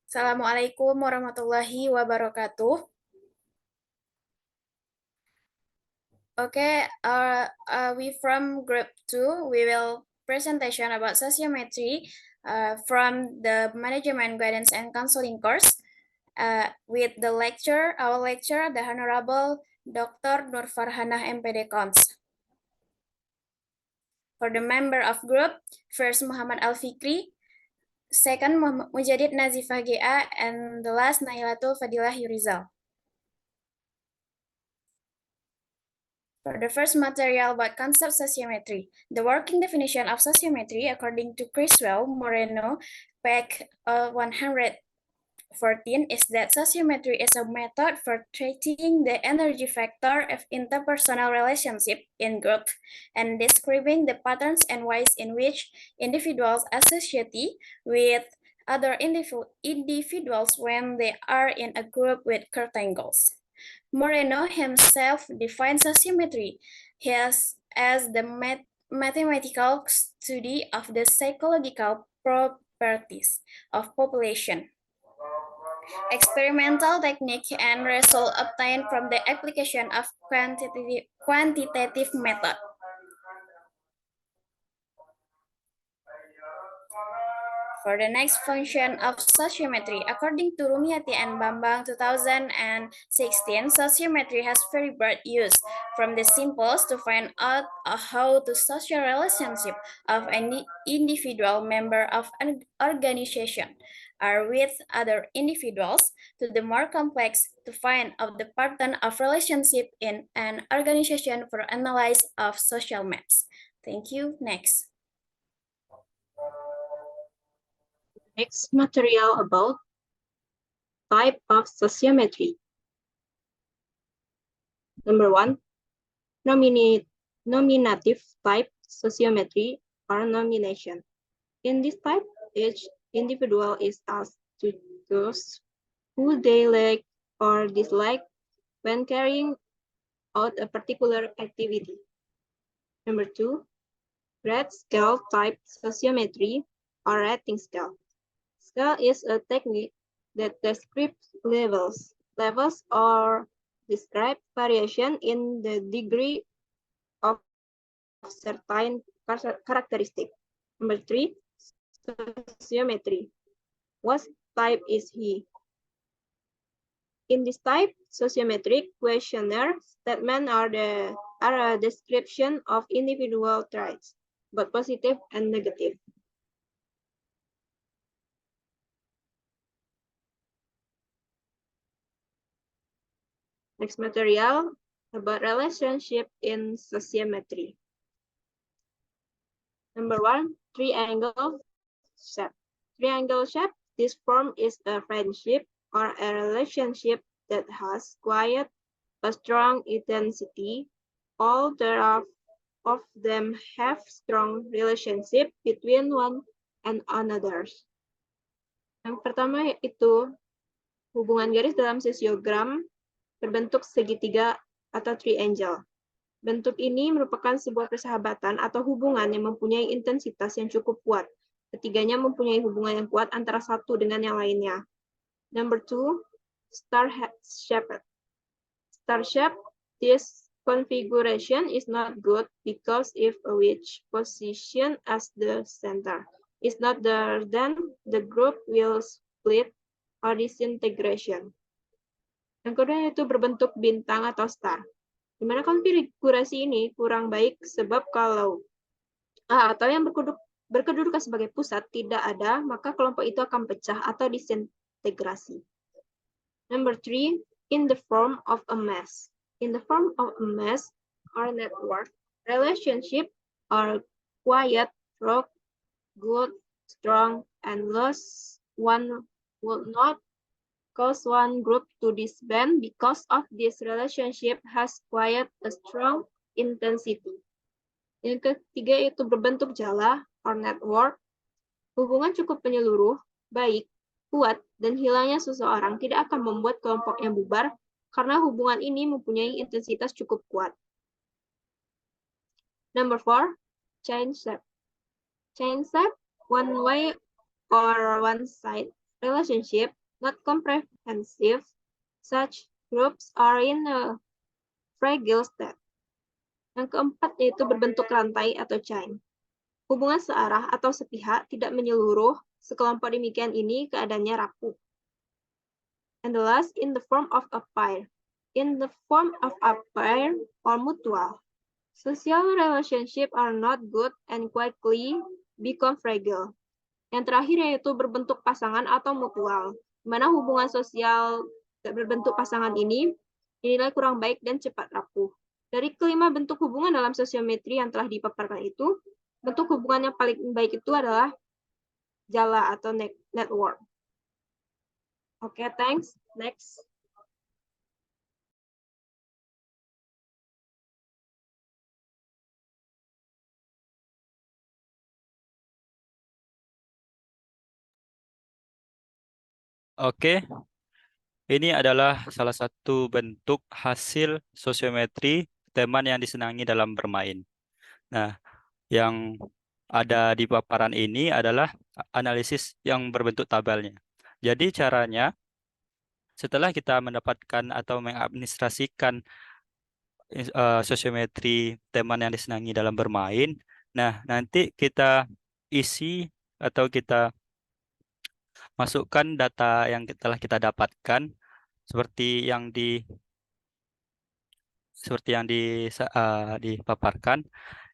Assalamualaikum warahmatullahi wabarakatuh. Okay, we from group 2, we will presentation about sociometry from the Management Guidance and Counseling course with the our lecturer, the Honorable Dr. Nur Farhanah MPD Cons. For the member of group, first Muhammad Al-Fikri, second Mujadid Nazifah GA, and the last Nailatul Fadilah Yurizal. For the first material about concept sociometry, the working definition of sociometry according to Criswell Moreno, page 114, is that sociometry is a method for treating the energy factor of interpersonal relationship in group and describing the patterns and ways in which individuals associate with other individuals when they are in a group with certain goals. Moreno himself defines sociometry as the mathematical study of the psychological properties of population, experimental technique, and result obtained from the application of quantitative method. For the next function of sociometry, according to Rumiati and Bambang 2016, sociometry has very broad use, from the simplest to find out how the social relationship of an individual member of an organization are with other individuals, to the more complex to find out the pattern of relationship in an organization for analysis of social maps. Thank you. Next. Next material about type of sociometry. Number 1, nominative type sociometry or nomination. In this type, each individual is asked to choose who they like or dislike when carrying out a particular activity. Number 2, red scale type sociometry or rating scale. Scale is a technique that describes levels. Levels are describe variation in the degree of certain characteristic. Number 3, sociometry. What type is he? In this type, sociometric questionnaire statements are a description of individual traits, both positive and negative. Next material about relationship in sociometry. Number 1, triangle shape. Triangle shape, this form is a friendship or a relationship that has quite a strong intensity. All of them have strong relationship between one and another. Yang pertama itu hubungan garis dalam sesiogram berbentuk segitiga atau triangle. Bentuk ini merupakan sebuah persahabatan atau hubungan yang mempunyai intensitas yang cukup kuat. Ketiganya mempunyai hubungan yang kuat antara satu dengan yang lainnya. Number 2, star shape. Star shape, this configuration is not good because if which position as the center is not there, then the group will split or disintegration. Yang kedua yaitu berbentuk bintang atau star. Di mana konfigurasi ini kurang baik sebab kalau A atau yang berkedudukan sebagai pusat tidak ada, maka kelompok itu akan pecah atau disintegrasi. Number 3, in the form of a mass. In the form of a mass or network, relationship are quiet, rock, good, strong, and lost. One will not cause one group to disband because of this relationship has quite a strong intensity. Yang ketiga itu berbentuk jala or network. Hubungan cukup menyeluruh, baik, kuat, dan hilangnya seseorang tidak akan membuat kelompoknya bubar karena hubungan ini mempunyai intensitas cukup kuat. Number 4, chain shape. Chain shape, one way or one side relationship, not comprehensive. Such groups are in a fragile state. Yang keempat yaitu berbentuk rantai atau chain. Hubungan searah atau sepihak tidak menyeluruh, sekelompok demikian ini keadaannya rapuh. And the last, in the form of a pair. In the form of a pair or mutual. Social relationship are not good and quickly become fragile. Yang terakhir yaitu berbentuk pasangan atau mutual, di mana hubungan sosial berbentuk pasangan ini dinilai kurang baik dan cepat rapuh. Dari kelima bentuk hubungan dalam sosiometri yang telah dipaparkan itu, bentuk hubungan yang paling baik itu adalah jala atau network. Oke, thanks. Next. Oke, ini adalah salah satu bentuk hasil sosiometri teman yang disenangi dalam bermain. Nah, yang ada di paparan ini adalah analisis yang berbentuk tabelnya. Jadi caranya, setelah kita mendapatkan atau mengadministrasikan sosiometri teman yang disenangi dalam bermain, nah nanti kita isi atau kita masukkan data yang telah kita dapatkan seperti yang dipaparkan,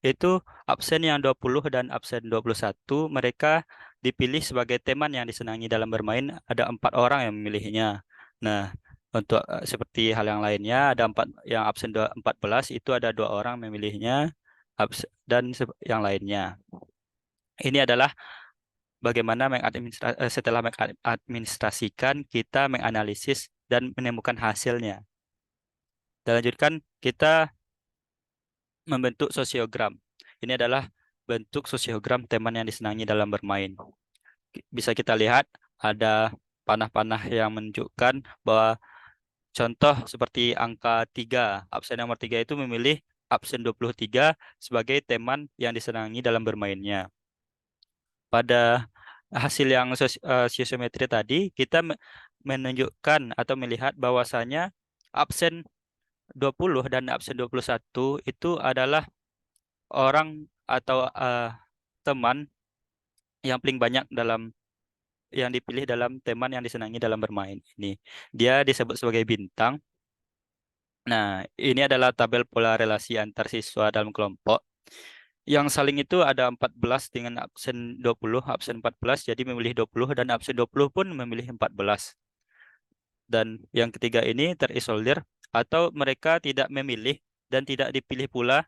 itu absen yang 20 dan absen 21 mereka dipilih sebagai teman yang disenangi dalam bermain, ada 4 orang yang memilihnya. Nah, untuk seperti hal yang lainnya ada yang absen 14 itu ada 2 orang memilihnya, dan yang lainnya. Ini adalah bagaimana setelah mengadministrasikan kita menganalisis dan menemukan hasilnya. Dan lanjutkan kita membentuk sosiogram. Ini adalah bentuk sosiogram teman yang disenangi dalam bermain. Bisa kita lihat ada panah-panah yang menunjukkan bahwa contoh seperti angka 3, absen nomor 3 itu memilih absen 23 sebagai teman yang disenangi dalam bermainnya. Pada hasil yang sosiometri tadi, kita menunjukkan atau melihat bahwasanya absen 20 dan absen 21 itu adalah orang atau teman yang paling banyak yang dipilih dalam teman yang disenangi dalam bermain ini. Dia disebut sebagai bintang. Nah, ini adalah tabel pola relasi antar siswa dalam kelompok. Yang saling itu ada 14 dengan absen 20, absen 14, jadi memilih 20 dan absen 20 pun memilih 14. Dan yang ketiga ini terisolir atau mereka tidak memilih dan tidak dipilih pula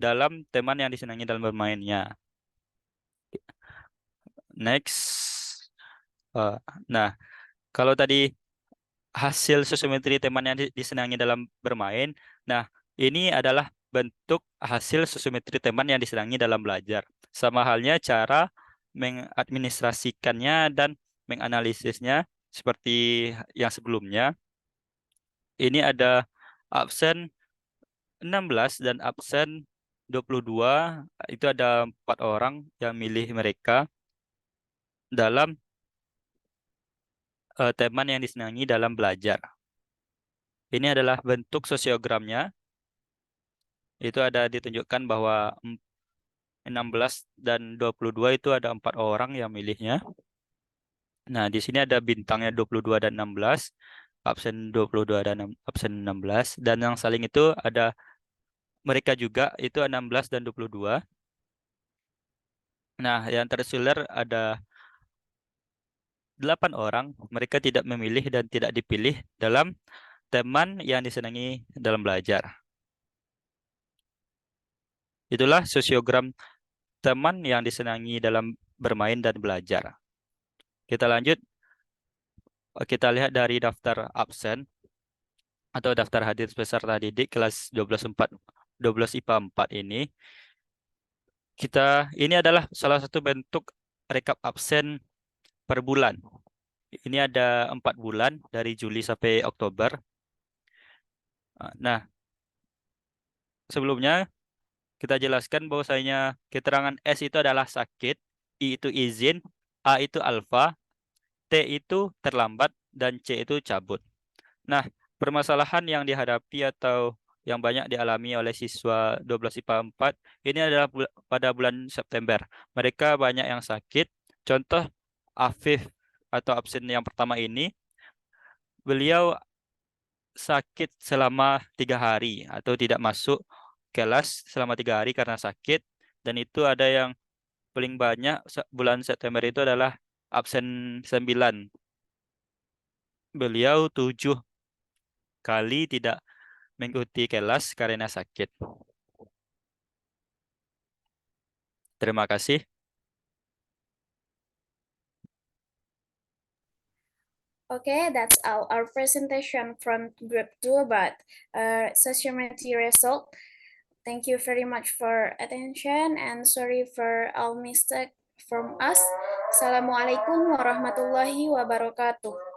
dalam teman yang disenangi dalam bermainnya. Next. Nah, kalau tadi hasil sosiometri teman yang disenangi dalam bermain, nah ini adalah bentuk hasil sosiometri teman yang disenangi dalam belajar. Sama halnya cara mengadministrasikannya dan menganalisisnya seperti yang sebelumnya. Ini ada absen 16 dan absen 22, itu ada 4 orang yang milih mereka dalam teman yang disenangi dalam belajar. Ini adalah bentuk sosiogramnya. Itu ada ditunjukkan bahwa 16 dan 22 itu ada 4 orang yang milihnya. Nah, di sini ada bintangnya 22 dan 16, absen 22 dan absen 16, dan yang saling itu ada mereka juga, itu 16 dan 22. Nah, yang tersiler ada 8 orang, mereka tidak memilih dan tidak dipilih dalam teman yang disenangi dalam belajar. Itulah sosiogram teman yang disenangi dalam bermain dan belajar. Kita lanjut, kita lihat dari daftar absen atau daftar hadir peserta didik kelas 12 IPA 4 ini. Ini adalah salah satu bentuk rekap absen per bulan. Ini ada 4 bulan dari Juli sampai Oktober. Nah, sebelumnya kita jelaskan bahwasanya keterangan S itu adalah sakit, I itu izin, A itu alfa, T itu terlambat dan C itu cabut. Nah, permasalahan yang dihadapi atau yang banyak dialami oleh siswa 12 IPA 4 ini adalah pada bulan September. Mereka banyak yang sakit. Contoh Afif atau absen yang pertama ini, beliau sakit selama 3 hari atau tidak masuk kelas selama 3 hari karena sakit. Dan itu ada yang paling banyak bulan September itu adalah absen 9. Beliau 7 kali tidak mengikuti kelas karena sakit. Terima kasih. Okay, that's all our presentation from Group 2 about sociometry result. Thank you very much for attention and sorry for all mistake from us. Assalamualaikum warahmatullahi wabarakatuh.